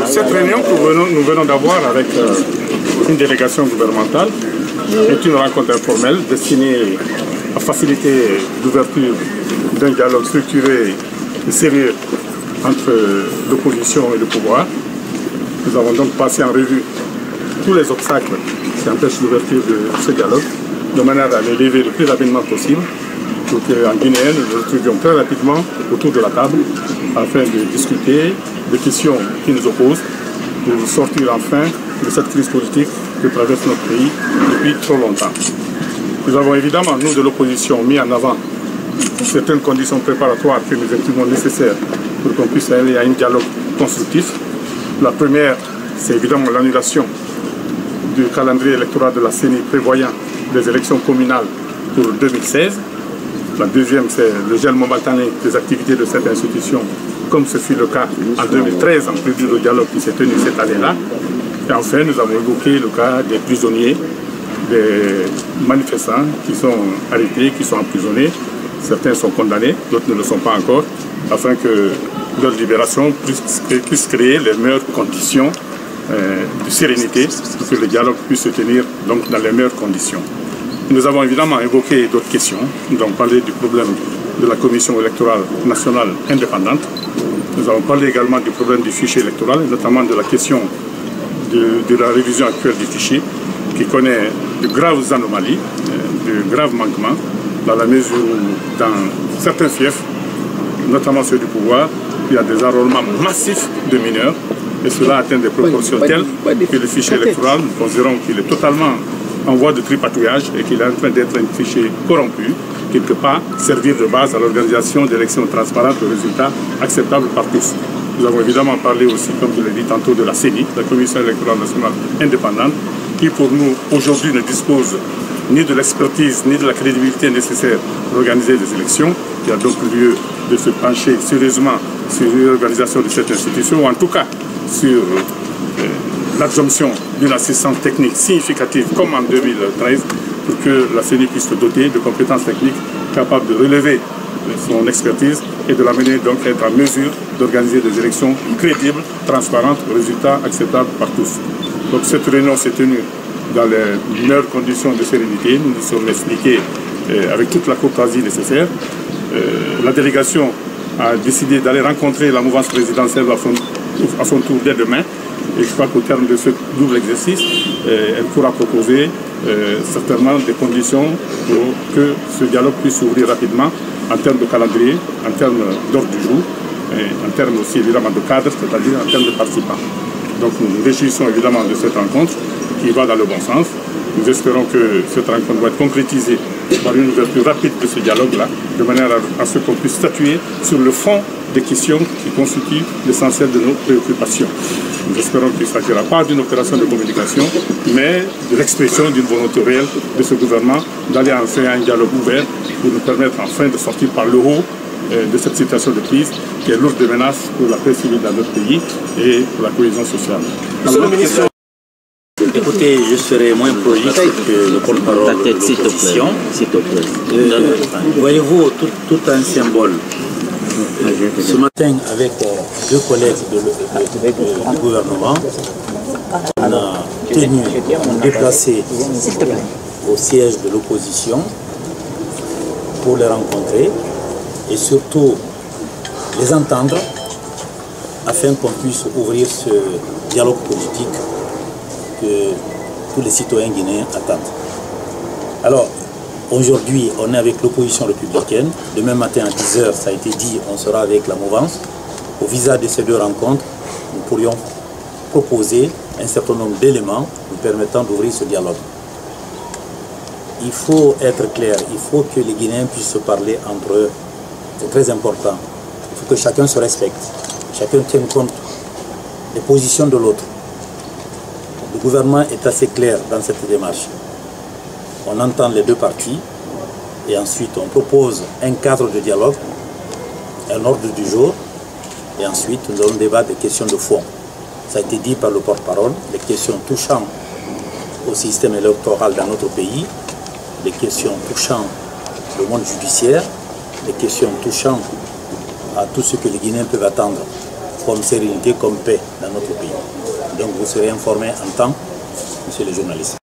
Cette réunion que nous venons d'avoir avec une délégation gouvernementale est une rencontre informelle destinée à faciliter l'ouverture d'un dialogue structuré et sérieux entre l'opposition et le pouvoir. Nous avons donc passé en revue tous les obstacles qui empêchent l'ouverture de ce dialogue, de manière à les lever le plus rapidement possible, pour qu'en Guinée, nous nous retrouvions très rapidement autour de la table afin de discuter des questions qui nous opposent, pour sortir enfin de cette crise politique que traverse notre pays depuis trop longtemps. Nous avons évidemment, nous de l'opposition, mis en avant certaines conditions préparatoires que nous estimons nécessaires pour qu'on puisse aller à un dialogue constructif. La première, c'est évidemment l'annulation du calendrier électoral de la CENI prévoyant des élections communales pour 2016. La deuxième, c'est le gel momentané des activités de cette institution, comme ce fut le cas en 2013, en prélude au dialogue qui s'est tenu cette année-là. Et enfin, nous avons évoqué le cas des prisonniers, des manifestants qui sont arrêtés, qui sont emprisonnés. Certains sont condamnés, d'autres ne le sont pas encore, afin que leur libération puisse créer les meilleures conditions de sérénité pour que le dialogue puisse se tenir donc, dans les meilleures conditions. Nous avons évidemment évoqué d'autres questions. Nous avons parlé du problème de la Commission électorale nationale indépendante. Nous avons parlé également du problème du fichier électoral, notamment de la question de la révision actuelle du fichier, qui connaît de graves anomalies, de graves manquements, dans la mesure où, dans certains fiefs, notamment ceux du pouvoir, il y a des enrôlements massifs de mineurs, et cela atteint des proportions telles que le fichier électoral, nous considérons qu'il est totalement en voie de tripatouillage et qu'il est en train d'être un fichier corrompu, qui ne peut pas servir de base à l'organisation d'élections transparentes de résultats acceptables par tous. Nous avons évidemment parlé aussi, comme je l'ai dit tantôt, de la CENI, la Commission électorale nationale indépendante, qui pour nous, aujourd'hui, ne dispose ni de l'expertise, ni de la crédibilité nécessaire pour organiser des élections. Il y a donc lieu de se pencher sérieusement sur l'organisation de cette institution, ou en tout cas sur l'absorption d'une assistance technique significative, comme en 2013, pour que la CENI puisse se doter de compétences techniques capables de relever son expertise et de l'amener donc à être en mesure d'organiser des élections crédibles, transparentes, résultats acceptables par tous. Donc cette réunion s'est tenue dans les meilleures conditions de sérénité. Nous nous sommes expliqués avec toute la courtoisie nécessaire. La délégation a décidé d'aller rencontrer la mouvance présidentielle à son tour dès demain. Et je crois qu'au terme de ce double exercice, elle pourra proposer certainement des conditions pour que ce dialogue puisse s'ouvrir rapidement en termes de calendrier, en termes d'ordre du jour, et en termes aussi évidemment de cadre, c'est-à-dire en termes de participants. Donc nous nous réjouissons évidemment de cette rencontre qui va dans le bon sens. Nous espérons que cette rencontre va être concrétisée par une ouverture rapide de ce dialogue-là, de manière à ce qu'on puisse statuer sur le fond des questions qui constituent l'essentiel de nos préoccupations. Nous espérons qu'il ne s'agira pas d'une opération de communication, mais de l'expression d'une volonté réelle de ce gouvernement d'aller enfin à un dialogue ouvert pour nous permettre enfin de sortir par le haut de cette situation de crise qui est lourde de menaces pour la paix civile dans notre pays et pour la cohésion sociale. Monsieur le ministre, écoutez, je serai moins prolixe que le porte-parole de l'opposition. Voyez-vous, tout un symbole. Ce matin, avec deux collègues du gouvernement, on a tenu à nous déplacer au siège de l'opposition pour les rencontrer et surtout les entendre afin qu'on puisse ouvrir ce dialogue politique que tous les citoyens guinéens attendent. Alors, aujourd'hui, on est avec l'opposition républicaine. Demain matin à 10 h, ça a été dit, on sera avec la mouvance. Au visage de ces deux rencontres, nous pourrions proposer un certain nombre d'éléments nous permettant d'ouvrir ce dialogue. Il faut être clair, il faut que les Guinéens puissent se parler entre eux. C'est très important. Il faut que chacun se respecte, chacun tienne compte des positions de l'autre. Le gouvernement est assez clair dans cette démarche. On entend les deux parties et ensuite on propose un cadre de dialogue, un ordre du jour et ensuite nous allons débattre des questions de fond. Ça a été dit par le porte-parole, les questions touchant au système électoral dans notre pays, les questions touchant le monde judiciaire, les questions touchant à tout ce que les Guinéens peuvent attendre comme sérénité, comme paix dans notre pays. Donc vous serez informés en temps, monsieur les journalistes.